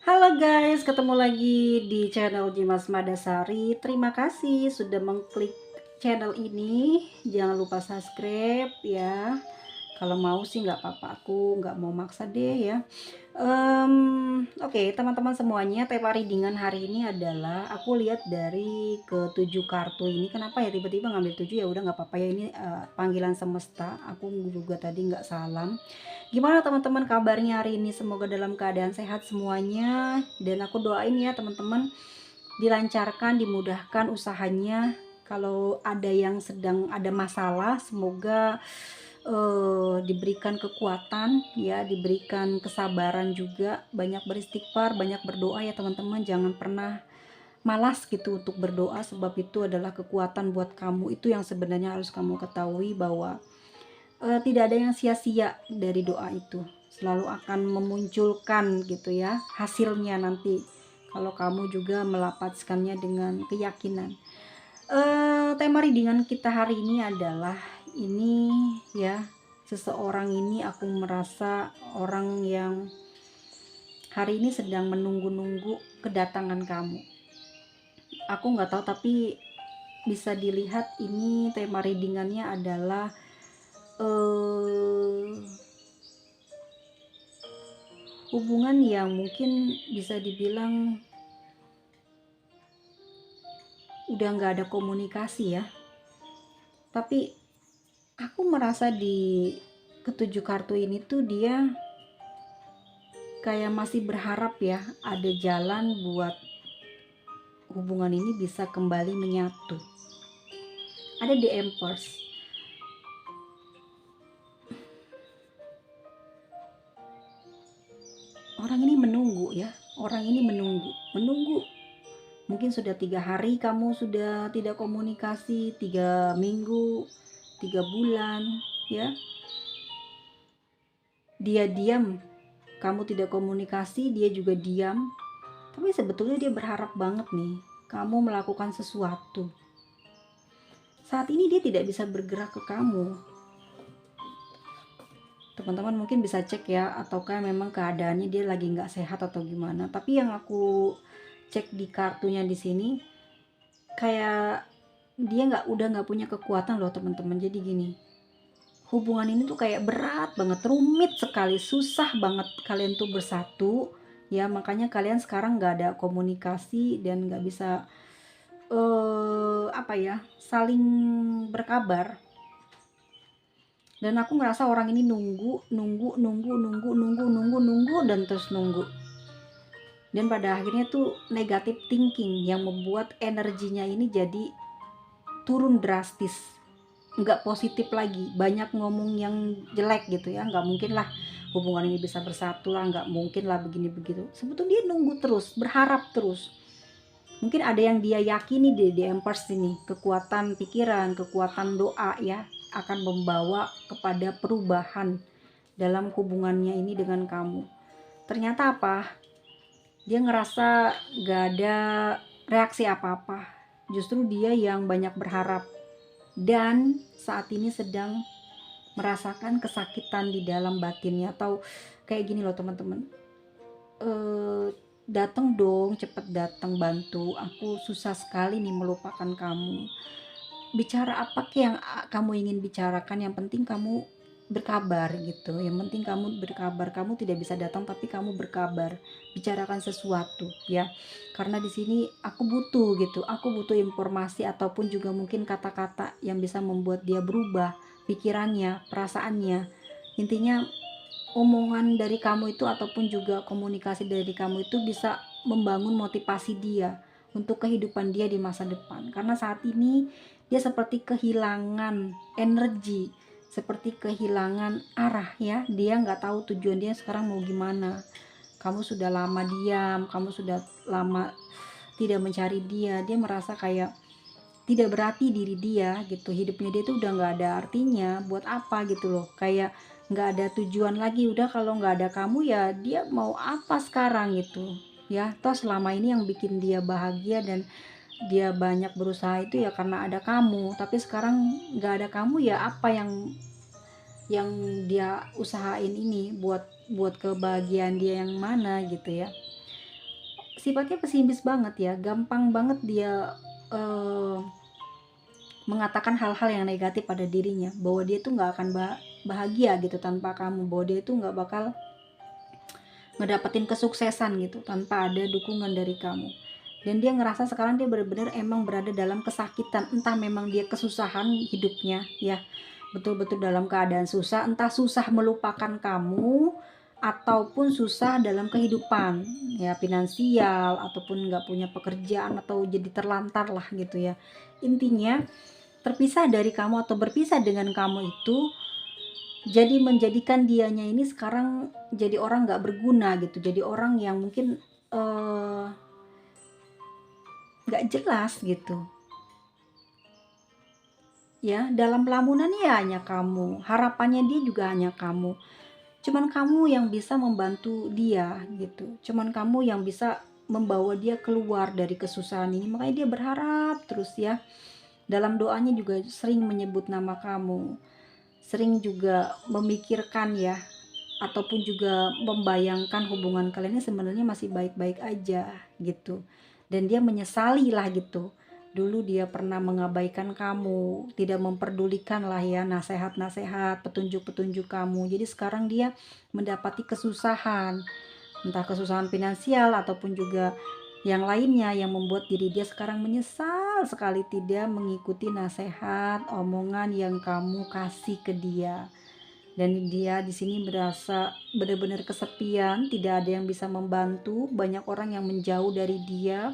Halo guys, ketemu lagi di channel Dimas Madasari. Terima kasih sudah mengklik channel ini. Jangan lupa subscribe ya. Kalau mau sih nggak apa-apa, aku nggak mau maksa deh ya. Oke, teman-teman semuanya, tema readingan hari ini adalah aku lihat dari ketujuh kartu ini. Kenapa ya tiba-tiba ngambil tujuh? Ya udah nggak apa-apa ya, ini panggilan semesta. Aku juga tadi nggak salam. Gimana teman-teman kabarnya hari ini? Semoga dalam keadaan sehat semuanya. Dan aku doain ya teman-teman dilancarkan, dimudahkan usahanya. Kalau ada yang sedang ada masalah, semoga diberikan kekuatan ya, diberikan kesabaran juga. Banyak beristighfar, banyak berdoa ya teman-teman. Jangan pernah malas gitu untuk berdoa, sebab itu adalah kekuatan buat kamu. Itu yang sebenarnya harus kamu ketahui, bahwa tidak ada yang sia-sia dari doa itu. Selalu akan memunculkan gitu ya hasilnya nanti kalau kamu juga melapazkannya dengan keyakinan. Tema readingan kita hari ini adalah ini ya, seseorang ini aku merasa orang yang hari ini sedang menunggu-nunggu kedatangan kamu. Aku nggak tahu, tapi bisa dilihat ini tema readingannya adalah eh hubungan yang mungkin bisa dibilang udah nggak ada komunikasi ya. Tapi aku merasa di ketujuh kartu ini tuh dia kayak masih berharap ya ada jalan buat hubungan ini bisa kembali menyatu. Ada di Empress. Orang ini menunggu ya. Orang ini menunggu. Mungkin sudah 3 hari kamu sudah tidak komunikasi, 3 minggu, 3 bulan ya. Dia diam, kamu tidak komunikasi, dia juga diam. Tapi sebetulnya dia berharap banget nih kamu melakukan sesuatu. Saat ini dia tidak bisa bergerak ke kamu. Teman-teman mungkin bisa cek ya, ataukah memang keadaannya dia lagi nggak sehat atau gimana. Tapi yang aku cek di kartunya di sini, kayak dia udah nggak punya kekuatan loh teman-teman. Jadi gini, hubungan ini tuh kayak berat banget, rumit sekali, susah banget kalian tuh bersatu ya. Makanya kalian sekarang nggak ada komunikasi dan nggak bisa apa ya, saling berkabar. Dan aku ngerasa orang ini nunggu dan terus nunggu. Dan pada akhirnya tuh negatif thinking yang membuat energinya ini jadi turun drastis, nggak positif lagi, banyak ngomong yang jelek gitu ya. Nggak mungkin lah hubungan ini bisa bersatu lah, nggak mungkin lah begini begitu. Sebetulnya dia nunggu terus, berharap terus. Mungkin ada yang dia yakini di Empress ini, kekuatan pikiran, kekuatan doa ya, akan membawa kepada perubahan dalam hubungannya ini dengan kamu. Ternyata apa? Dia ngerasa gak ada reaksi apa-apa. Justru dia yang banyak berharap dan saat ini sedang merasakan kesakitan di dalam batinnya. Atau kayak gini loh teman-teman, datang dong, cepet datang, bantu aku, susah sekali nih melupakan kamu. Bicara apa yang kamu ingin bicarakan, yang penting kamu berkabar gitu. Yang penting kamu berkabar, kamu tidak bisa datang tapi kamu berkabar, bicarakan sesuatu ya. Karena di sini aku butuh gitu, aku butuh informasi ataupun juga mungkin kata-kata yang bisa membuat dia berubah pikirannya, perasaannya. Intinya omongan dari kamu itu ataupun juga komunikasi dari kamu itu bisa membangun motivasi dia untuk kehidupan dia di masa depan. Karena saat ini dia seperti kehilangan energi, seperti kehilangan arah ya. Dia nggak tahu tujuan dia sekarang mau gimana. Kamu sudah lama diam, kamu sudah lama tidak mencari dia. Dia merasa kayak tidak berarti diri dia gitu, hidupnya dia tuh udah nggak ada artinya, buat apa gitu loh, kayak nggak ada tujuan lagi. Udah kalau nggak ada kamu ya dia mau apa sekarang gitu ya. Toh selama ini yang bikin dia bahagia dan dia banyak berusaha itu ya karena ada kamu. Tapi sekarang nggak ada kamu, ya apa yang dia usahain ini buat buat kebahagiaan dia yang mana gitu ya. sifatnya pesimis banget ya, gampang banget dia eh, mengatakan hal-hal yang negatif pada dirinya, bahwa dia tuh nggak akan bahagia gitu tanpa kamu, bahwa dia tuh nggak bakal ngedapetin kesuksesan gitu tanpa ada dukungan dari kamu. Dan dia ngerasa sekarang dia benar-benar emang berada dalam kesakitan, entah memang dia kesusahan hidupnya ya, betul-betul dalam keadaan susah, entah susah melupakan kamu ataupun susah dalam kehidupan ya, finansial ataupun nggak punya pekerjaan atau jadi terlantar lah gitu ya. Intinya terpisah dari kamu atau berpisah dengan kamu itu jadi menjadikan dianya ini sekarang jadi orang nggak berguna gitu, jadi orang yang mungkin nggak jelas gitu ya. Dalam lamunan ya hanya kamu, harapannya dia juga hanya kamu, cuman kamu yang bisa membantu dia gitu, cuman kamu yang bisa membawa dia keluar dari kesusahan ini. Makanya dia berharap terus ya, dalam doanya juga sering menyebut nama kamu, sering juga memikirkan ya, ataupun juga membayangkan hubungan kalian ini sebenarnya masih baik-baik aja gitu. Dan dia menyesali lah gitu, dulu dia pernah mengabaikan kamu, tidak memperdulikan lah ya nasihat-nasihat, petunjuk-petunjuk kamu. Jadi sekarang dia mendapati kesusahan, entah kesusahan finansial ataupun juga yang lainnya, yang membuat diri dia sekarang menyesal sekali tidak mengikuti nasihat, omongan yang kamu kasih ke dia. Dan dia di sini berasa benar-benar kesepian, tidak ada yang bisa membantu, banyak orang yang menjauh dari dia,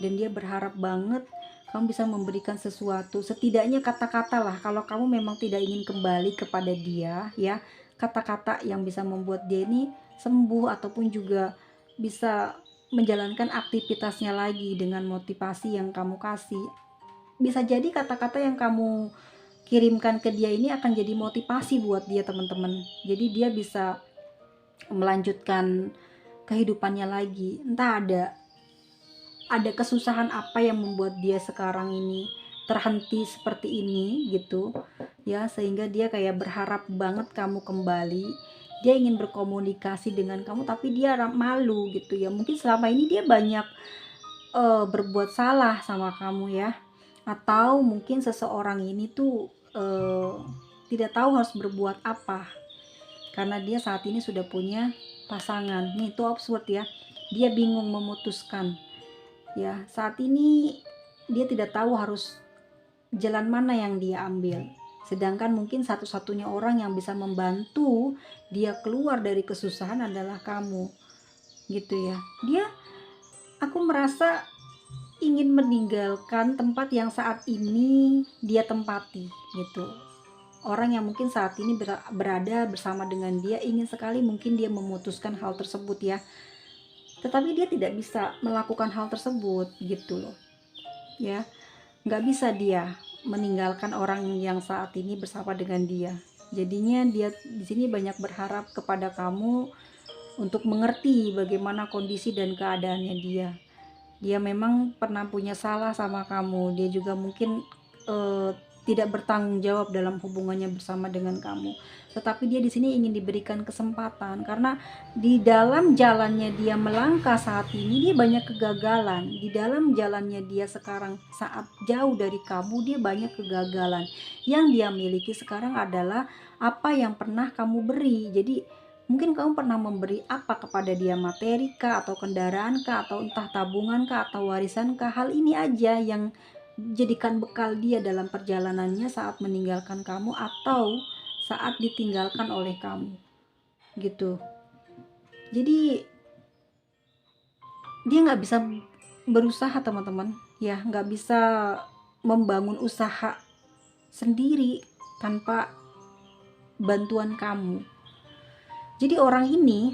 dan dia berharap banget kamu bisa memberikan sesuatu, setidaknya kata-kata lah, kalau kamu memang tidak ingin kembali kepada dia ya, kata-kata yang bisa membuat dia ini sembuh ataupun juga bisa menjalankan aktivitasnya lagi dengan motivasi yang kamu kasih. Bisa jadi kata-kata yang kamu kirimkan ke dia ini akan jadi motivasi buat dia, teman-teman. Jadi dia bisa melanjutkan kehidupannya lagi. Entah ada kesusahan apa yang membuat dia sekarang ini terhenti seperti ini gitu ya, sehingga dia kayak berharap banget kamu kembali. Dia ingin berkomunikasi dengan kamu tapi dia malu gitu ya. Mungkin selama ini dia banyak berbuat salah sama kamu ya, atau mungkin seseorang ini tuh tidak tahu harus berbuat apa karena dia saat ini sudah punya pasangan. Nih itu absurd ya, dia bingung memutuskan ya, saat ini dia tidak tahu harus jalan mana yang dia ambil, sedangkan mungkin satu-satunya orang yang bisa membantu dia keluar dari kesusahan adalah kamu gitu ya. Aku merasa ingin meninggalkan tempat yang saat ini dia tempati gitu. Orang yang mungkin saat ini berada bersama dengan dia ingin sekali mungkin dia memutuskan hal tersebut ya, tetapi dia tidak bisa melakukan hal tersebut gitu loh ya. Nggak bisa dia meninggalkan orang yang saat ini bersama dengan dia. Jadinya dia di sini banyak berharap kepada kamu untuk mengerti bagaimana kondisi dan keadaannya dia. Dia memang pernah punya salah sama kamu, dia juga mungkin eh, tidak bertanggung jawab dalam hubungannya bersama dengan kamu. Tetapi dia di sini ingin diberikan kesempatan karena di dalam jalannya dia melangkah saat ini dia banyak kegagalan. Di dalam jalannya dia sekarang saat jauh dari kamu dia banyak kegagalan. Yang dia miliki sekarang adalah apa yang pernah kamu beri. Jadi mungkin kamu pernah memberi apa kepada dia, materi kah, atau kendaraan kah, atau entah tabungan kah, atau warisan kah. Hal ini aja yang jadikan bekal dia dalam perjalanannya saat meninggalkan kamu atau saat ditinggalkan oleh kamu gitu. Jadi dia nggak bisa berusaha, teman-teman ya, nggak bisa membangun usaha sendiri tanpa bantuan kamu. Jadi orang ini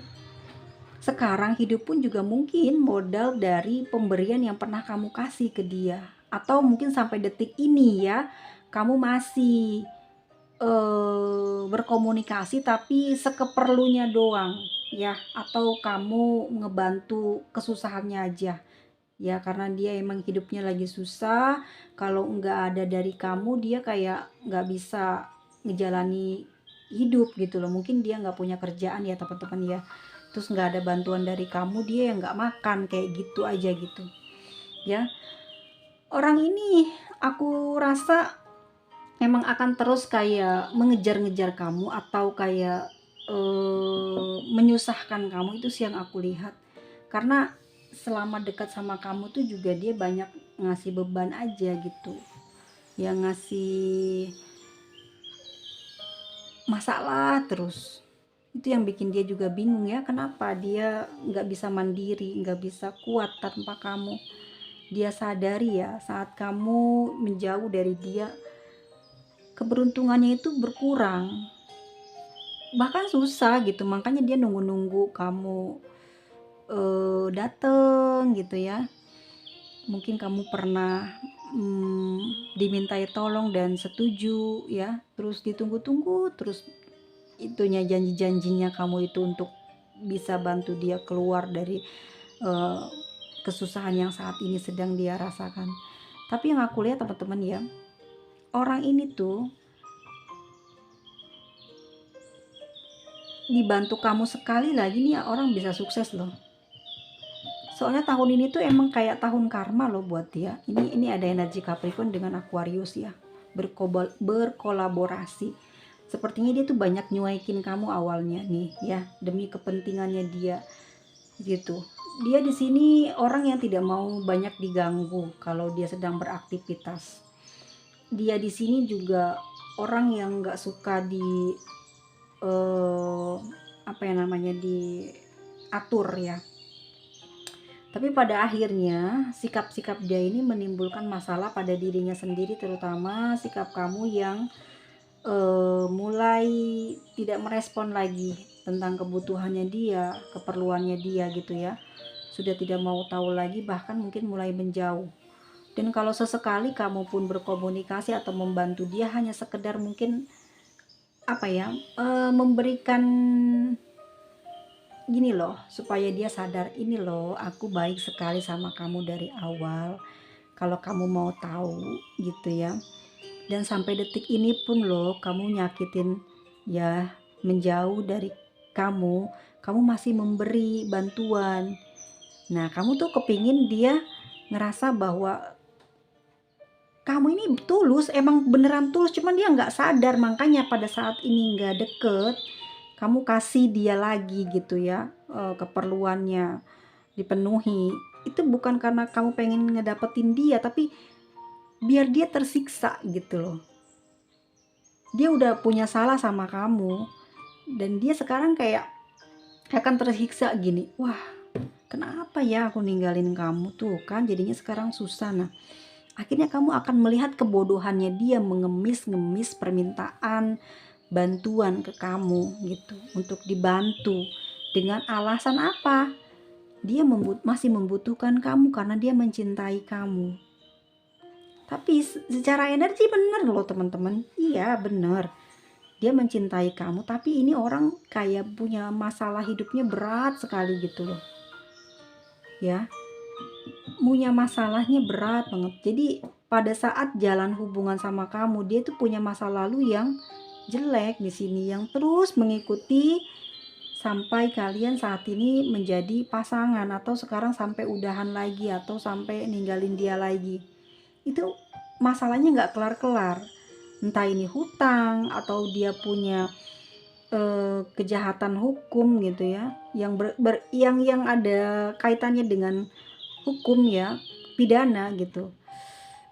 sekarang hidup pun juga mungkin modal dari pemberian yang pernah kamu kasih ke dia, atau mungkin sampai detik ini ya kamu masih berkomunikasi tapi sekeperlunya doang ya, atau kamu ngebantu kesusahannya aja ya, karena dia emang hidupnya lagi susah. Kalau nggak ada dari kamu dia kayak nggak bisa ngejalani hidup gitu loh. Mungkin dia nggak punya kerjaan ya teman-teman ya, terus nggak ada bantuan dari kamu, dia yang nggak makan kayak gitu aja gitu ya. Orang ini aku rasa emang akan terus kayak mengejar-ngejar kamu atau kayak menyusahkan kamu, itu sih yang aku lihat. Karena selama dekat sama kamu tuh juga dia banyak ngasih beban aja gitu, yang ngasih masalah terus. Itu yang bikin dia juga bingung ya, kenapa dia nggak bisa mandiri, nggak bisa kuat tanpa kamu. Dia sadari ya, saat kamu menjauh dari dia, keberuntungannya itu berkurang, bahkan susah gitu. Makanya dia nunggu-nunggu kamu dateng gitu ya. Mungkin kamu pernah dimintai tolong dan setuju ya, terus ditunggu-tunggu terus itunya, janji-janjinya kamu itu untuk bisa bantu dia keluar dari kesusahan yang saat ini sedang dia rasakan. Tapi yang aku lihat teman-teman ya, orang ini tuh dibantu kamu sekali lagi nih orang bisa sukses loh. Soalnya tahun ini tuh emang kayak tahun karma loh buat dia. Ini ada energi Capricorn dengan Aquarius ya, berkolaborasi. Sepertinya dia tuh banyak nyuekin kamu awalnya nih ya, demi kepentingannya dia gitu. Dia di sini orang yang tidak mau banyak diganggu kalau dia sedang beraktivitas. Dia di sini juga orang yang nggak suka di apa ya namanya, diatur ya. Tapi pada akhirnya sikap-sikap dia ini menimbulkan masalah pada dirinya sendiri, terutama sikap kamu yang mulai tidak merespon lagi tentang kebutuhannya dia, keperluannya dia gitu ya. Sudah tidak mau tahu lagi, bahkan mungkin mulai menjauh. Dan kalau sesekali kamu pun berkomunikasi atau membantu dia, hanya sekedar mungkin apa ya, memberikan gini loh, supaya dia sadar, ini loh aku baik sekali sama kamu dari awal, kalau kamu mau tahu gitu ya. Dan sampai detik ini pun loh kamu nyakitin ya, menjauh dari kamu masih memberi bantuan. Nah kamu tuh kepingin dia ngerasa bahwa kamu ini tulus, emang beneran tulus, cuman dia nggak sadar. Makanya pada saat ini nggak deket, kamu kasih dia lagi gitu ya, keperluannya dipenuhi. Itu bukan karena kamu pengen ngedapetin dia, tapi biar dia tersiksa gitu loh. Dia udah punya salah sama kamu, dan dia sekarang kayak akan tersiksa gini, wah kenapa ya aku ninggalin kamu, tuh kan jadinya sekarang susah. Nah akhirnya kamu akan melihat kebodohannya dia mengemis-ngemis permintaan bantuan ke kamu gitu, untuk dibantu dengan alasan apa? Dia masih membutuhkan kamu karena dia mencintai kamu. Tapi secara energi bener loh teman-teman, iya bener, dia mencintai kamu, tapi ini orang kayak punya masalah hidupnya berat sekali gitu loh ya, punya masalahnya berat banget. Jadi pada saat jalan hubungan sama kamu, dia tuh punya masa lalu yang jelek di sini, yang terus mengikuti sampai kalian saat ini menjadi pasangan, atau sekarang sampai udahan lagi, atau sampai ninggalin dia lagi. Itu masalahnya nggak kelar-kelar. Entah ini hutang atau dia punya kejahatan hukum gitu ya, yang ada kaitannya dengan hukum ya, pidana gitu,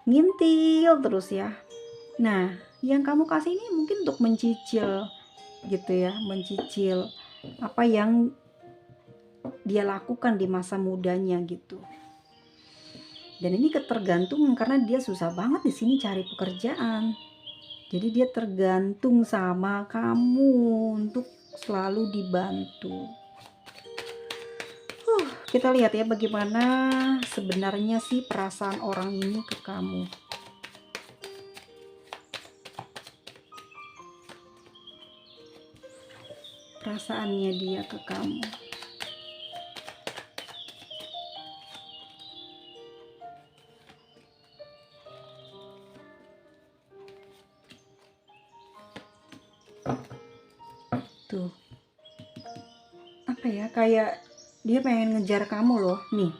ngintil terus ya. Nah yang kamu kasih ini mungkin untuk mencicil gitu ya, mencicil apa yang dia lakukan di masa mudanya gitu. Dan ini ketergantungan karena dia susah banget di sini cari pekerjaan. Jadi dia tergantung sama kamu untuk selalu dibantu. Kita lihat ya bagaimana sebenarnya sih perasaan orang ini ke kamu. Perasaannya dia ke kamu. Tuh. apa ya, kayak dia pengen ngejar kamu loh. Nih,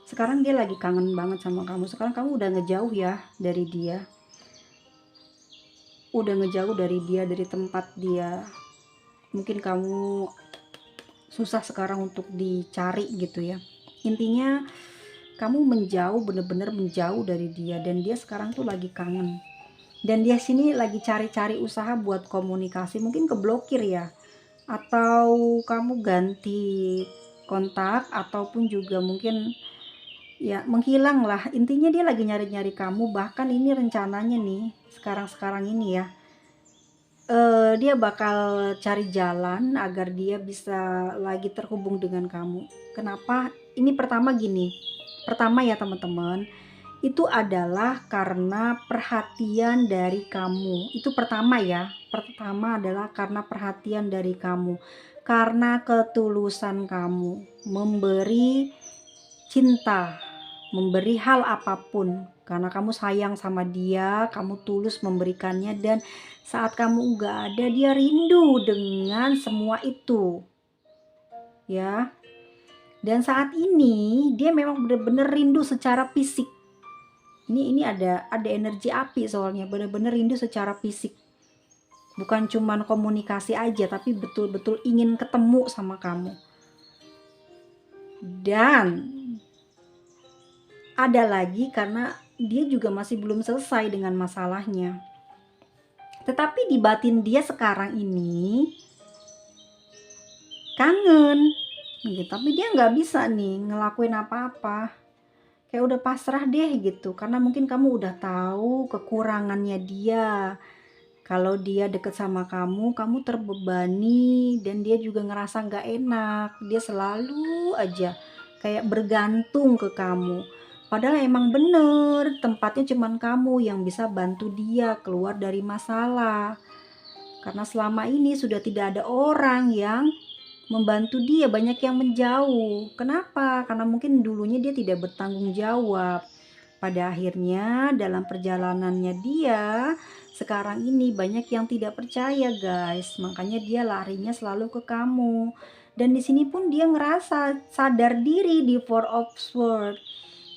sekarang dia lagi kangen banget sama kamu. Sekarang kamu udah ngejauh ya dari dia. Udah ngejauh dari dia, dari tempat dia. Mungkin kamu susah sekarang untuk dicari gitu ya. Intinya kamu menjauh, bener-bener menjauh dari dia, dan dia sekarang tuh lagi kangen. Dan dia sini lagi cari-cari usaha buat komunikasi, mungkin keblokir ya. Atau kamu ganti kontak, ataupun juga mungkin ya menghilang lah. Intinya dia lagi nyari-nyari kamu. Bahkan ini rencananya nih, sekarang-sekarang ini ya, dia bakal cari jalan agar dia bisa lagi terhubung dengan kamu. Kenapa? Ini pertama gini, pertama ya teman-teman, itu adalah karena perhatian dari kamu. Itu pertama ya, pertama adalah karena perhatian dari kamu, karena ketulusan kamu memberi cinta, memberi hal apapun, karena kamu sayang sama dia, kamu tulus memberikannya, dan saat kamu nggak ada, dia rindu dengan semua itu ya. Dan saat ini dia memang benar-benar rindu secara fisik. Ini ada energi api, soalnya benar-benar rindu secara fisik. Bukan cuman komunikasi aja, tapi betul-betul ingin ketemu sama kamu. Dan ada lagi karena dia juga masih belum selesai dengan masalahnya. Tetapi di batin dia sekarang ini kangen gitu, tapi dia nggak bisa nih ngelakuin apa-apa. Kayak udah pasrah deh gitu, karena mungkin kamu udah tahu kekurangannya dia. Kalau dia deket sama kamu terbebani, dan dia juga ngerasa nggak enak. Dia selalu aja kayak bergantung ke kamu. Padahal emang bener, tempatnya cuman kamu yang bisa bantu dia keluar dari masalah. Karena selama ini sudah tidak ada orang yang membantu dia, banyak yang menjauh. Kenapa? Karena mungkin dulunya dia tidak bertanggung jawab. Pada akhirnya dalam perjalanannya dia sekarang ini banyak yang tidak percaya guys, makanya dia larinya selalu ke kamu. Dan di sini pun dia ngerasa sadar diri di Four of Swords,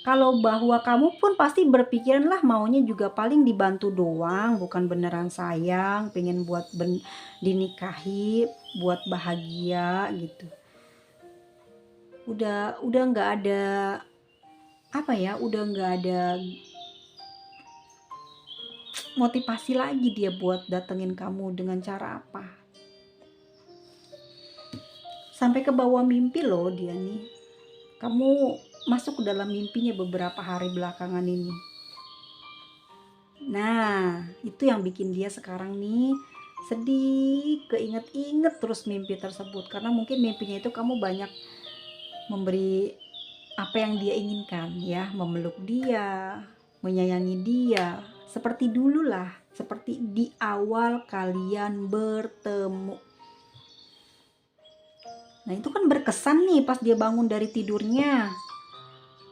kalau bahwa kamu pun pasti berpikiran lah maunya juga paling dibantu doang, bukan beneran sayang, pengen buat dinikahi, buat bahagia gitu. Udah nggak ada apa ya, udah nggak ada motivasi lagi dia buat datengin kamu dengan cara apa. Sampai ke bawah mimpi loh dia nih. Kamu masuk ke dalam mimpinya beberapa hari belakangan ini. Nah, itu yang bikin dia sekarang nih sedih, keinget-inget terus mimpi tersebut. Karena mungkin mimpinya itu kamu banyak memberi apa yang dia inginkan ya, memeluk dia, menyayangi dia, seperti dulu lah, seperti di awal kalian bertemu. Nah itu kan berkesan nih, pas dia bangun dari tidurnya,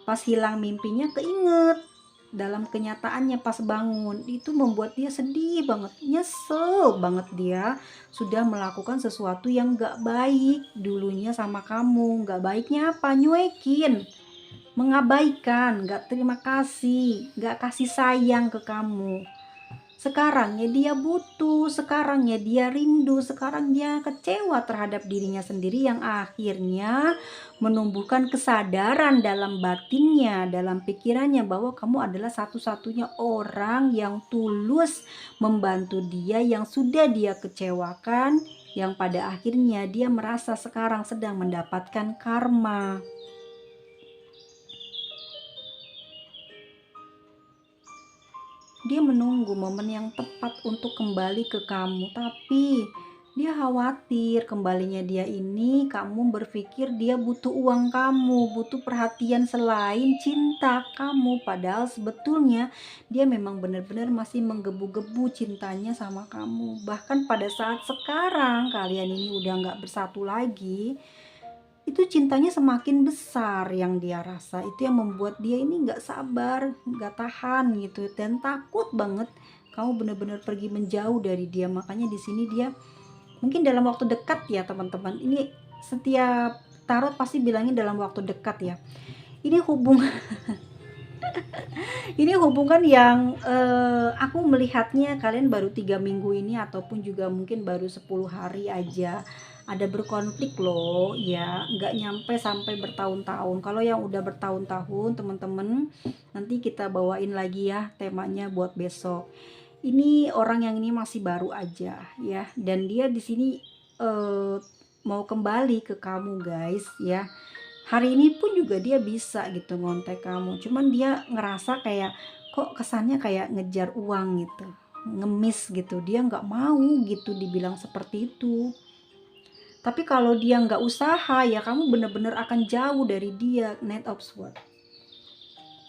pas hilang mimpinya keinget dalam kenyataannya pas bangun. Itu membuat dia sedih banget, nyesel banget dia sudah melakukan sesuatu yang gak baik dulunya sama kamu. Gak baiknya apa? Nyuekin, mengabaikan, gak terima kasih, gak kasih sayang ke kamu. Sekarang ya dia butuh, sekarang ya dia rindu, sekarang dia kecewa terhadap dirinya sendiri, yang akhirnya menumbuhkan kesadaran dalam batinnya, dalam pikirannya, bahwa kamu adalah satu-satunya orang yang tulus membantu dia, yang sudah dia kecewakan, yang pada akhirnya dia merasa sekarang sedang mendapatkan karma. Dia menunggu momen yang tepat untuk kembali ke kamu, tapi dia khawatir kembalinya dia ini kamu berpikir dia butuh uang kamu, butuh perhatian selain cinta kamu. Padahal sebetulnya dia memang benar-benar masih menggebu-gebu cintanya sama kamu. Bahkan pada saat sekarang kalian ini udah nggak bersatu lagi, itu cintanya semakin besar yang dia rasa. Itu yang membuat dia ini nggak sabar, nggak tahan gitu, dan takut banget kamu benar-benar pergi menjauh dari dia. Makanya di sini dia mungkin dalam waktu dekat ya teman-teman, ini setiap tarot pasti bilangnya dalam waktu dekat ya. Ini hubungan ini hubungan yang aku melihatnya kalian baru 3 minggu ini ataupun juga mungkin baru 10 hari aja ada berkonflik loh ya, nggak nyampe sampai bertahun-tahun. Kalau yang udah bertahun-tahun teman-teman, nanti kita bawain lagi ya temanya buat besok. Ini orang yang ini masih baru aja ya, dan dia di sini mau kembali ke kamu guys ya. Hari ini pun juga dia bisa gitu ngontek kamu, cuman dia ngerasa kayak kok kesannya kayak ngejar uang gitu, ngemis gitu, dia nggak mau gitu dibilang seperti itu. Tapi kalau dia nggak usaha ya kamu bener-bener akan jauh dari dia. Knight of Swords,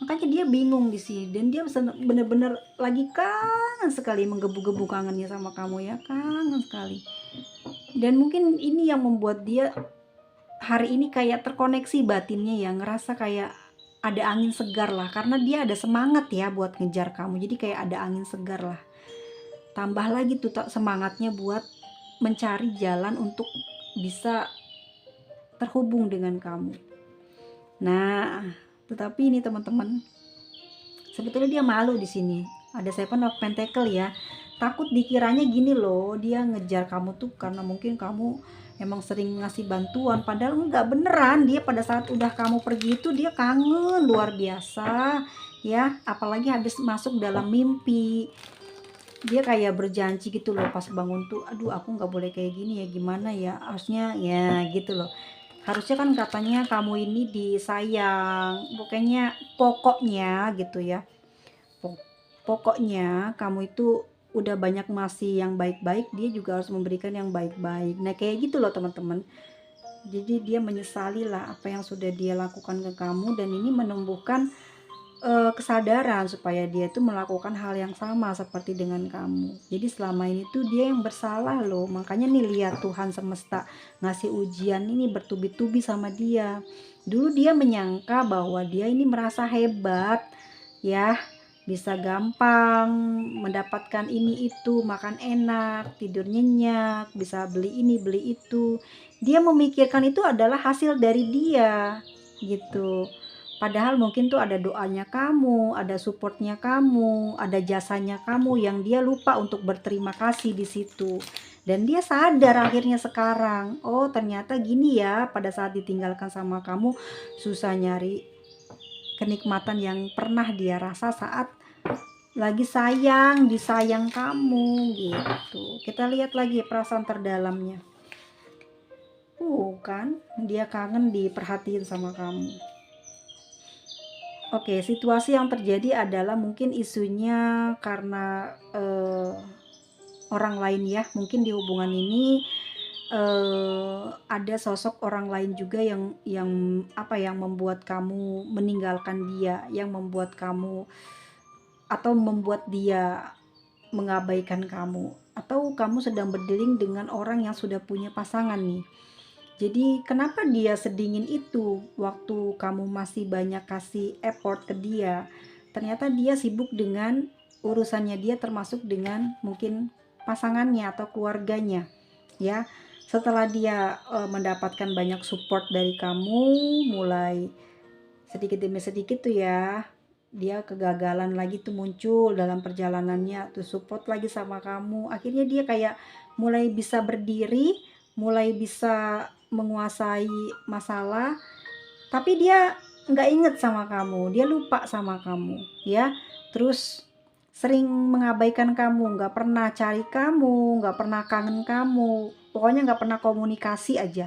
makanya dia bingung di sini, dan dia bener-bener lagi kangen sekali, menggebu-gebu kangennya sama kamu ya, kangen sekali. Dan mungkin ini yang membuat dia hari ini kayak terkoneksi batinnya ya, ngerasa kayak ada angin segar lah, karena dia ada semangat ya buat ngejar kamu, jadi kayak ada angin segar lah, tambah lagi tuh semangatnya buat mencari jalan untuk bisa terhubung dengan kamu. Nah, tetapi ini teman-teman, sebetulnya dia malu di sini. Ada Seven of Pentacle ya. Takut dikiranya gini loh, dia ngejar kamu tuh karena mungkin kamu emang sering ngasih bantuan, padahal enggak beneran. Dia pada saat udah kamu pergi itu dia kangen luar biasa ya, apalagi habis masuk dalam mimpi. Dia kayak berjanji gitu loh pas bangun tuh, aduh aku nggak boleh kayak gini ya, gimana ya, harusnya ya gitu loh. Harusnya kan katanya kamu ini disayang, pokoknya gitu ya. Pokoknya kamu itu udah banyak ngasih yang baik-baik, dia juga harus memberikan yang baik-baik. Nah kayak gitu loh teman-teman. Jadi dia menyesali lah apa yang sudah dia lakukan ke kamu, dan ini menumbuhkan kesadaran supaya dia itu melakukan hal yang sama seperti dengan kamu. Jadi selama ini tuh dia yang bersalah loh. Makanya nih lihat Tuhan semesta ngasih ujian ini bertubi-tubi sama dia. Dulu dia menyangka bahwa dia ini merasa hebat ya, bisa gampang mendapatkan ini itu, makan enak, tidur nyenyak, bisa beli ini beli itu. Dia memikirkan itu adalah hasil dari dia gitu. Padahal mungkin tuh ada doanya kamu, ada supportnya kamu, ada jasanya kamu yang dia lupa untuk berterima kasih di situ. Dan dia sadar akhirnya sekarang, oh ternyata gini ya, pada saat ditinggalkan sama kamu susah nyari kenikmatan yang pernah dia rasa saat lagi disayang kamu gitu. Kita lihat lagi perasaan terdalamnya. Kan dia kangen diperhatiin sama kamu. Oke, situasi yang terjadi adalah mungkin isunya karena orang lain ya. Mungkin di hubungan ini ada sosok orang lain juga yang membuat kamu meninggalkan dia, yang membuat kamu atau membuat dia mengabaikan kamu, atau kamu sedang berdealing dengan orang yang sudah punya pasangan nih. Jadi kenapa dia sedingin itu waktu kamu masih banyak kasih effort ke dia? Ternyata dia sibuk dengan urusannya dia, termasuk dengan mungkin pasangannya atau keluarganya ya. Setelah dia mendapatkan banyak support dari kamu, mulai sedikit demi sedikit tuh ya, dia kegagalan lagi tuh muncul dalam perjalanannya tuh, support lagi sama kamu. Akhirnya dia kayak mulai bisa berdiri, mulai bisa menguasai masalah, tapi dia nggak inget sama kamu, dia lupa sama kamu ya. Terus sering mengabaikan kamu, nggak pernah cari kamu, nggak pernah kangen kamu, pokoknya nggak pernah komunikasi aja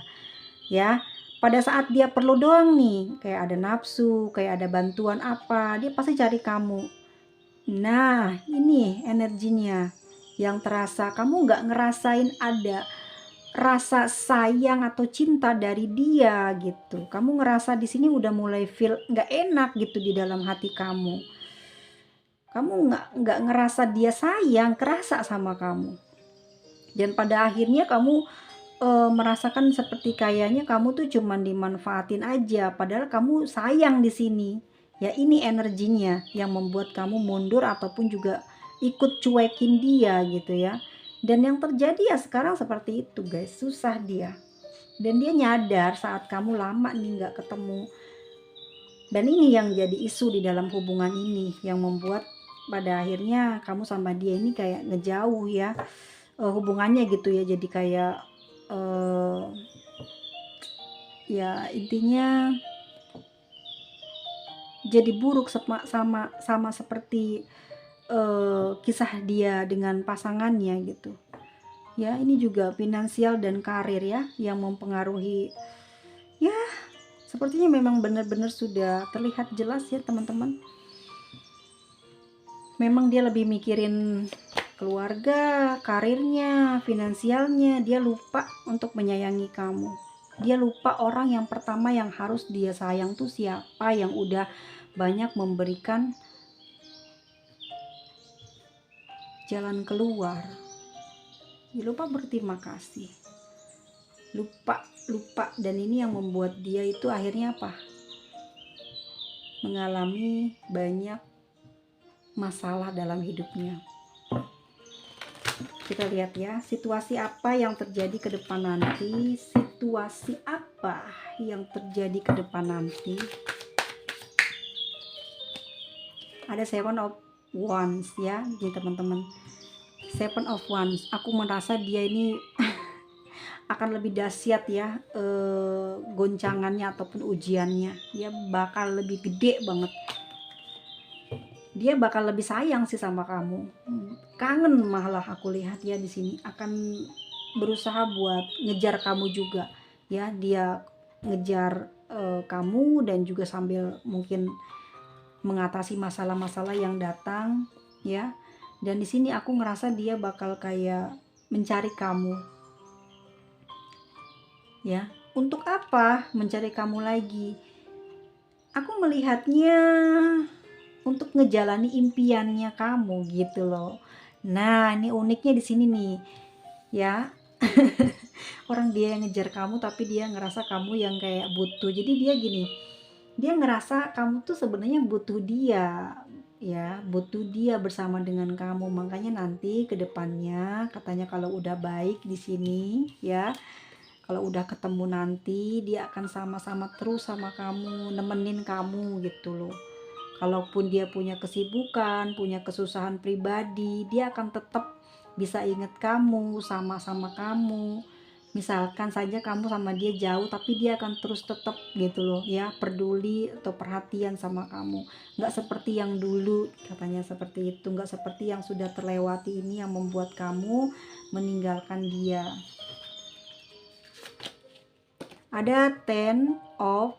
ya. Pada saat dia perlu doang nih, kayak ada nafsu, kayak ada bantuan apa, dia pasti cari kamu. Nah ini energinya yang terasa, kamu nggak ngerasain ada rasa sayang atau cinta dari dia gitu. Kamu ngerasa di sini udah mulai feel nggak enak gitu di dalam hati kamu. Kamu nggak ngerasa dia sayang, kerasa sama kamu. Dan pada akhirnya kamu merasakan seperti kayaknya kamu tuh cuman dimanfaatin aja, padahal kamu sayang di sini. Ya ini energinya yang membuat kamu mundur ataupun juga ikut cuekin dia gitu ya. Dan yang terjadi ya sekarang seperti itu guys, susah dia. Dan dia nyadar saat kamu lama nih nggak ketemu. Dan ini yang jadi isu di dalam hubungan ini, yang membuat pada akhirnya kamu sama dia ini kayak ngejauh ya, hubungannya gitu ya. Jadi kayak ya intinya jadi buruk sama seperti kisah dia dengan pasangannya gitu. Ya, ini juga finansial dan karir ya yang mempengaruhi. Ya, sepertinya memang benar-benar sudah terlihat jelas ya teman-teman. Memang dia lebih mikirin keluarga, karirnya, finansialnya. Dia lupa untuk menyayangi kamu. Dia lupa orang yang pertama yang harus dia sayang tuh siapa, yang udah banyak memberikan jalan keluar. Dia lupa berterima kasih. Lupa. Dan ini yang membuat dia itu akhirnya apa? Mengalami banyak masalah dalam hidupnya. Kita lihat ya, situasi apa yang terjadi ke depan nanti. Situasi apa yang terjadi ke depan nanti. Ada Seven of Wands ya, jadi teman-teman. Seven of Wands, aku merasa dia ini akan lebih dahsyat ya, goncangannya ataupun ujiannya. Dia bakal lebih gede banget. Dia bakal lebih sayang sih sama kamu. Kangen malah aku lihat ya di sini. Akan berusaha buat ngejar kamu juga. Ya, dia ngejar kamu dan juga sambil mungkin mengatasi masalah-masalah yang datang ya. Dan di sini aku ngerasa dia bakal kayak mencari kamu. Ya, untuk apa mencari kamu lagi? Aku melihatnya untuk ngejalani impiannya kamu gitu loh. Nah, ini uniknya di sini nih. Ya. Orang dia yang ngejar kamu tapi dia ngerasa kamu yang kayak butuh. Jadi dia gini. Dia ngerasa kamu tuh sebenarnya butuh dia. Ya, butuh dia bersama dengan kamu. Makanya nanti ke depannya katanya kalau udah baik di sini ya, kalau udah ketemu nanti dia akan sama-sama terus sama kamu, nemenin kamu gitu loh. Kalaupun dia punya kesibukan, punya kesusahan pribadi, dia akan tetap bisa ingat kamu, sama-sama kamu. Misalkan saja kamu sama dia jauh, tapi dia akan terus tetap gitu loh ya, peduli atau perhatian sama kamu. Nggak seperti yang dulu, katanya seperti itu. Nggak seperti yang sudah terlewati ini yang membuat kamu meninggalkan dia. Ada Ten of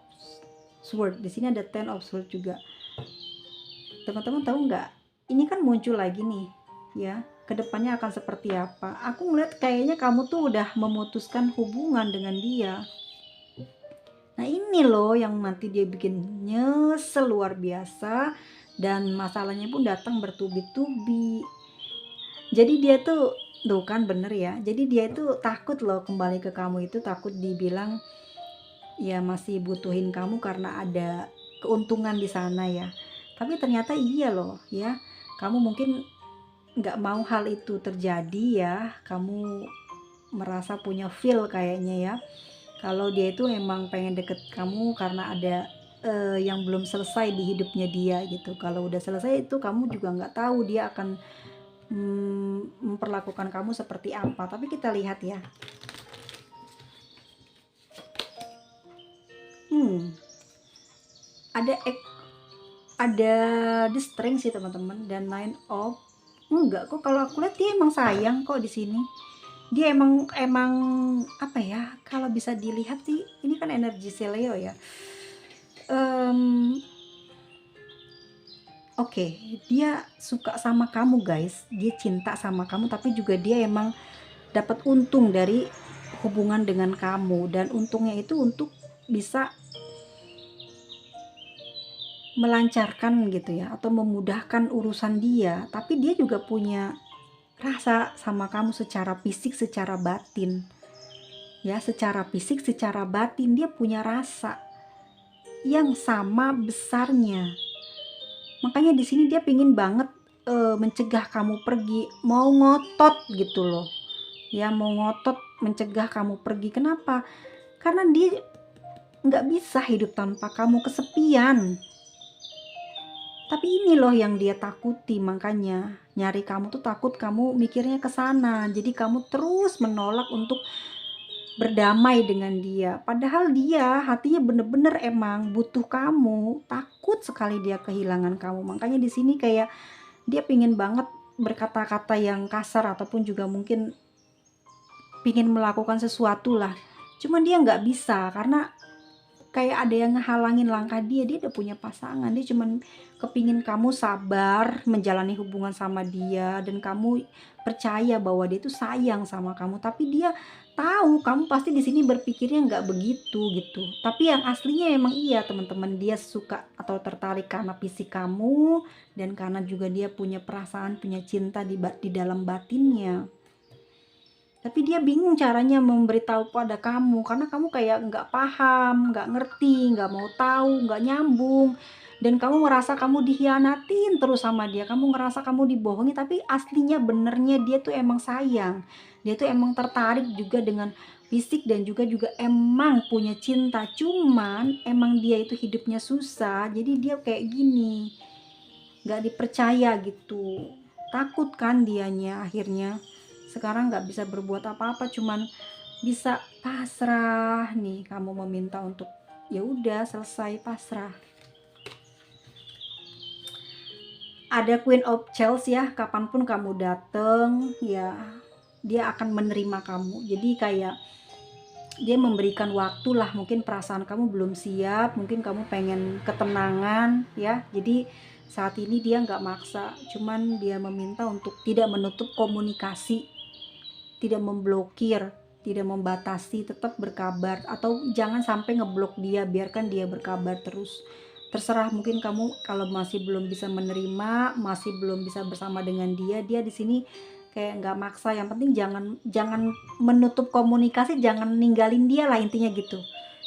Swords. Di sini ada Ten of Swords juga. Teman-teman tahu nggak, ini kan muncul lagi nih ya, kedepannya akan seperti apa. Aku ngeliat kayaknya kamu tuh udah memutuskan hubungan dengan dia. Nah ini loh yang nanti dia bikin nyesel luar biasa, dan masalahnya pun datang bertubi-tubi. Jadi dia tuh kan bener ya, jadi dia itu takut loh kembali ke kamu, itu takut dibilang ya masih butuhin kamu karena ada keuntungan di sana ya. Tapi ternyata iya loh ya, kamu mungkin nggak mau hal itu terjadi ya, kamu merasa punya feel kayaknya ya, kalau dia itu emang pengen deket kamu karena ada yang belum selesai di hidupnya dia gitu. Kalau udah selesai itu kamu juga nggak tahu dia akan memperlakukan kamu seperti apa. Tapi kita lihat ya. Ada the strength sih teman-teman, dan Nine of enggak kok, kalau aku lihat dia emang sayang kok di sini. Dia emang apa ya, kalau bisa dilihat sih ini kan energi Leo ya. Oke, dia suka sama kamu guys, dia cinta sama kamu, tapi juga dia emang dapat untung dari hubungan dengan kamu, dan untungnya itu untuk bisa melancarkan gitu ya, atau memudahkan urusan dia. Tapi dia juga punya rasa sama kamu secara fisik, secara batin ya, secara fisik, secara batin dia punya rasa yang sama besarnya. Makanya di sini dia pingin banget mencegah kamu pergi, mau ngotot gitu loh ya, mau ngotot mencegah kamu pergi. Kenapa? karena dia nggak bisa hidup tanpa kamu, kesepian. Tapi ini loh yang dia takuti, makanya nyari kamu tuh takut kamu mikirnya ke sana. Jadi kamu terus menolak untuk berdamai dengan dia. Padahal dia hatinya bener-bener emang butuh kamu, takut sekali dia kehilangan kamu. Makanya di sini kayak dia pingin banget berkata-kata yang kasar ataupun juga mungkin pingin melakukan sesuatu lah. Cuman dia nggak bisa karena kayak ada yang ngehalangin langkah dia. Dia udah punya pasangan, dia cuman kepingin kamu sabar menjalani hubungan sama dia dan kamu percaya bahwa dia tuh sayang sama kamu. Tapi dia tahu kamu pasti di sini berpikirnya nggak begitu gitu. Tapi yang aslinya emang iya teman-teman, dia suka atau tertarik karena fisik kamu dan karena juga dia punya perasaan, punya cinta di dalam batinnya. Tapi dia bingung caranya memberitahu pada kamu, karena kamu kayak nggak paham, nggak ngerti, nggak mau tahu, nggak nyambung, dan kamu ngerasa kamu dikhianatin terus sama dia, kamu ngerasa kamu dibohongi, tapi aslinya benernya dia tuh emang sayang, dia tuh emang tertarik juga dengan fisik dan juga emang punya cinta, cuman emang dia itu hidupnya susah, jadi dia kayak gini, nggak dipercaya gitu, takut kan dianya akhirnya. Sekarang nggak bisa berbuat apa-apa, cuman bisa pasrah nih, kamu meminta untuk ya udah selesai pasrah. Ada Queen of Chels ya, kapanpun kamu dateng ya dia akan menerima kamu. Jadi kayak dia memberikan waktu lah, mungkin perasaan kamu belum siap, mungkin kamu pengen ketenangan ya. Jadi saat ini dia nggak maksa, cuman dia meminta untuk tidak menutup komunikasi, tidak memblokir, tidak membatasi, tetap berkabar, atau jangan sampai ngeblok dia, biarkan dia berkabar terus. Terserah, mungkin kamu kalau masih belum bisa menerima, masih belum bisa bersama dengan dia, dia di sini kayak nggak maksa. Yang penting jangan jangan menutup komunikasi, jangan ninggalin dia lah intinya gitu.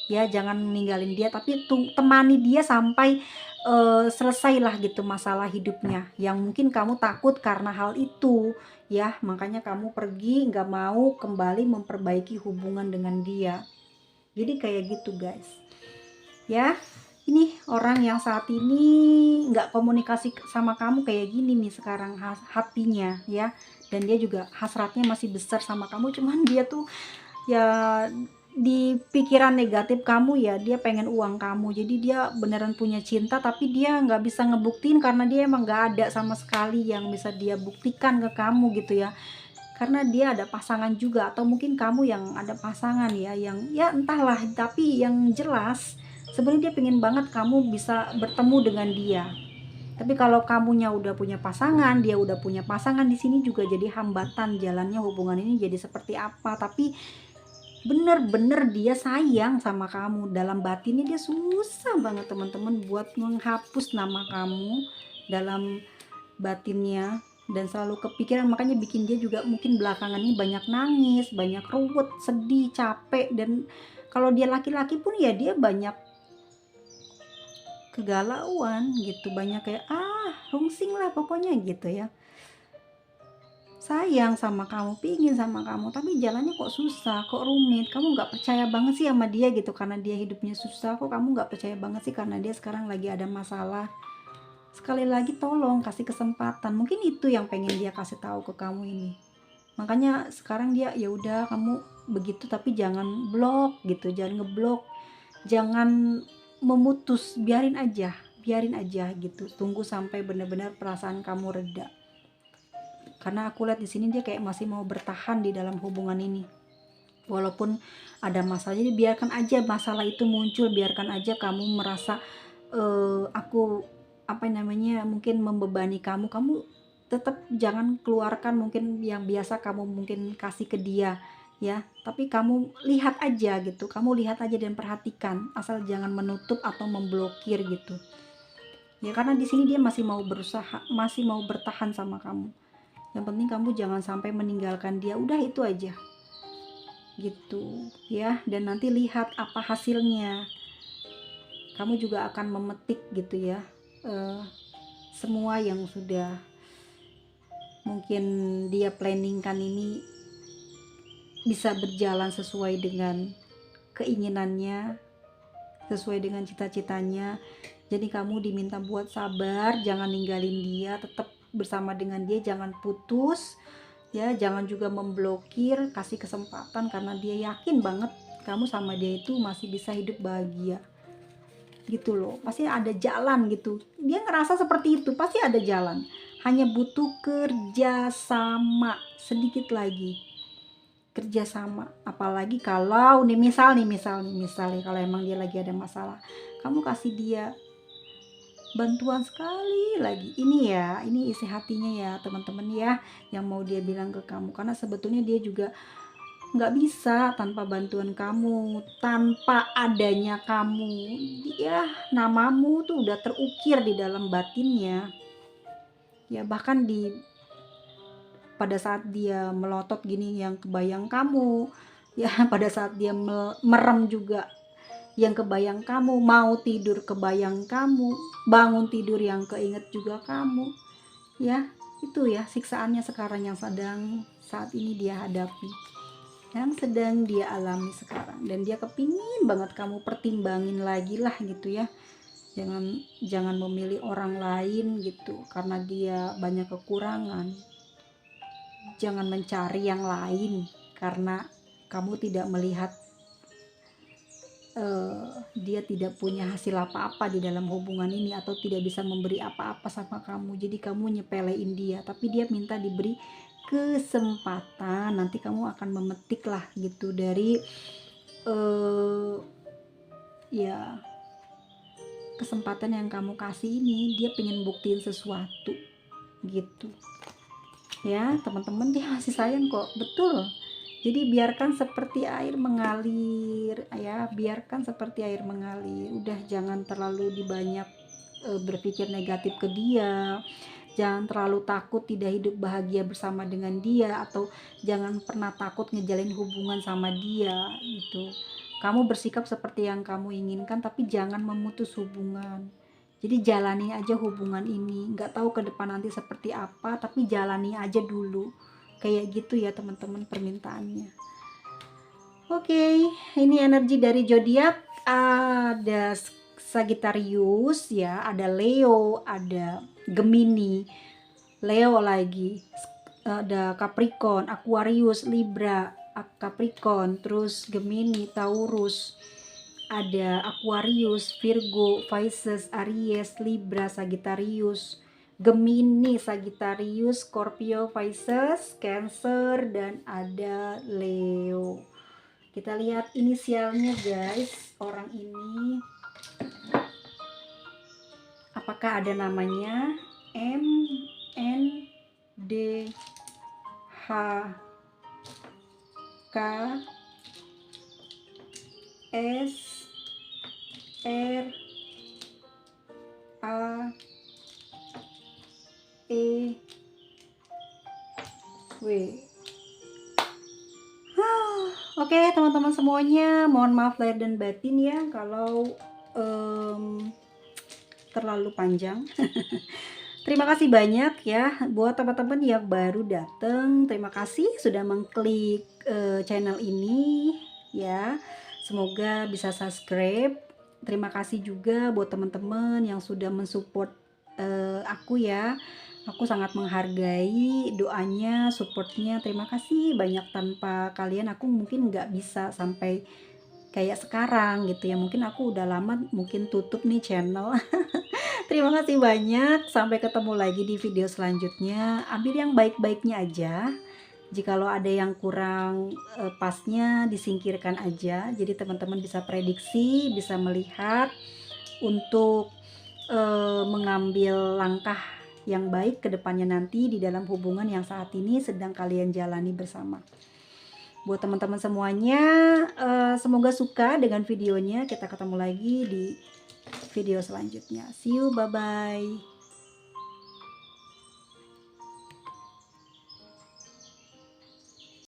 Ya, jangan ninggalin dia, tapi temani dia sampai selesailah gitu masalah hidupnya. Yang mungkin kamu takut karena hal itu ya, makanya kamu pergi nggak mau kembali memperbaiki hubungan dengan dia. Jadi kayak gitu guys ya. Ini orang yang saat ini nggak komunikasi sama kamu kayak gini nih sekarang hatinya ya, dan dia juga hasratnya masih besar sama kamu, cuman dia tuh ya di pikiran negatif kamu ya, dia pengen uang kamu. Jadi dia beneran punya cinta, tapi dia nggak bisa ngebuktiin karena dia emang nggak ada sama sekali yang bisa dia buktikan ke kamu gitu ya, karena dia ada pasangan juga, atau mungkin kamu yang ada pasangan ya, yang ya entahlah. Tapi yang jelas sebenarnya dia pengen banget kamu bisa bertemu dengan dia. Tapi kalau kamunya udah punya pasangan, dia udah punya pasangan, di sini juga jadi hambatan jalannya hubungan ini jadi seperti apa. Tapi bener-bener dia sayang sama kamu, dalam batinnya dia susah banget teman-teman buat menghapus nama kamu dalam batinnya, dan selalu kepikiran. Makanya bikin dia juga mungkin belakangan ini banyak nangis, banyak ruwet, sedih, capek. Dan kalau dia laki-laki pun ya dia banyak kegalauan gitu, banyak kayak rungsing lah pokoknya gitu ya. Sayang sama kamu, pingin sama kamu, tapi jalannya kok susah, kok rumit. Kamu nggak percaya banget sih sama dia gitu karena dia hidupnya susah. Kok kamu nggak percaya banget sih karena dia sekarang lagi ada masalah. Sekali lagi tolong kasih kesempatan, mungkin itu yang pengen dia kasih tahu ke kamu ini. Makanya sekarang dia ya udah kamu begitu, tapi jangan blok gitu, jangan ngeblok, jangan memutus, biarin aja gitu, tunggu sampai benar-benar perasaan kamu reda. Karena aku lihat di sini dia kayak masih mau bertahan di dalam hubungan ini. Walaupun ada masalah, jadi biarkan aja masalah itu muncul, biarkan aja kamu merasa aku apa namanya mungkin membebani kamu, kamu tetap jangan keluarkan mungkin yang biasa kamu mungkin kasih ke dia ya, tapi kamu lihat aja gitu, kamu lihat aja dan perhatikan, asal jangan menutup atau memblokir gitu ya. Karena di sini dia masih mau berusaha, masih mau bertahan sama kamu. Yang penting kamu jangan sampai meninggalkan dia, udah itu aja gitu ya. Dan nanti lihat apa hasilnya, kamu juga akan memetik gitu ya, semua yang sudah mungkin dia planningkan ini bisa berjalan sesuai dengan keinginannya, sesuai dengan cita-citanya. Jadi kamu diminta buat sabar, jangan ninggalin dia, tetap bersama dengan dia, jangan putus ya, jangan juga memblokir, kasih kesempatan karena dia yakin banget kamu sama dia itu masih bisa hidup bahagia gitu loh. Pasti ada jalan gitu, dia ngerasa seperti itu, pasti ada jalan, hanya butuh kerja sama sedikit lagi, kerjasama. Apalagi kalau nih misalnya kalau emang dia lagi ada masalah, kamu kasih dia bantuan sekali lagi. Ini isi hatinya ya teman-teman ya, yang mau dia bilang ke kamu, karena sebetulnya dia juga nggak bisa tanpa bantuan kamu, tanpa adanya kamu. Dia namamu tuh udah terukir di dalam batinnya ya, bahkan pada saat dia melotot gini yang kebayang kamu ya, pada saat dia merem juga yang kebayang kamu, mau tidur kebayang kamu, bangun tidur yang keinget juga kamu ya. Itu ya siksaannya sekarang yang sedang saat ini dia hadapi, yang sedang dia alami sekarang, dan dia kepingin banget kamu pertimbangin lagi lah gitu ya. Jangan memilih orang lain gitu karena dia banyak kekurangan. Jangan mencari yang lain karena kamu tidak melihat dia tidak punya hasil apa-apa di dalam hubungan ini, atau tidak bisa memberi apa-apa sama kamu. Jadi kamu nyepelein dia, tapi dia minta diberi kesempatan. Nanti kamu akan memetik lah gitu dari ya kesempatan yang kamu kasih ini. Dia pengen buktiin sesuatu gitu ya teman-teman, dia masih sayang kok, betul. Jadi biarkan seperti air mengalir ya, biarkan seperti air mengalir. Udah jangan terlalu dibanyak berpikir negatif ke dia. Jangan terlalu takut tidak hidup bahagia bersama dengan dia, atau jangan pernah takut ngejalin hubungan sama dia gitu. Kamu bersikap seperti yang kamu inginkan, tapi jangan memutus hubungan. Jadi jalani aja hubungan ini. Nggak tahu ke depan nanti seperti apa, tapi jalani aja dulu. Kayak gitu ya teman-teman permintaannya. Oke, ini energi dari zodiak. Ada Sagittarius ya, ada Leo, ada Gemini, Leo lagi, ada Capricorn, Aquarius, Libra, Capricorn, terus Gemini, Taurus, ada Aquarius, Virgo, Pisces, Aries, Libra, Sagittarius, Gemini, Sagittarius, Scorpio, Pisces, Cancer, dan ada Leo. Kita lihat inisialnya guys, orang ini apakah ada namanya M, N, D, H, K, S, R, A, E, W. Oke teman-teman semuanya, mohon maaf lahir dan batin ya kalau terlalu panjang. Terima kasih banyak ya buat teman-teman yang baru datang. Terima kasih sudah mengklik channel ini ya. Semoga bisa subscribe. Terima kasih juga buat teman-teman yang sudah mensupport aku ya. Aku sangat menghargai doanya, supportnya. Terima kasih banyak, tanpa kalian aku mungkin nggak bisa sampai kayak sekarang gitu ya. Mungkin aku udah lama mungkin tutup nih channel. Terima kasih banyak, sampai ketemu lagi di video selanjutnya. Ambil yang baik-baiknya aja, jikalau ada yang kurang pasnya disingkirkan aja. Jadi teman-teman bisa prediksi, bisa melihat untuk mengambil langkah yang baik ke depannya nanti di dalam hubungan yang saat ini sedang kalian jalani bersama. Buat teman-teman semuanya, semoga suka dengan videonya. Kita ketemu lagi di video selanjutnya. See you, bye-bye.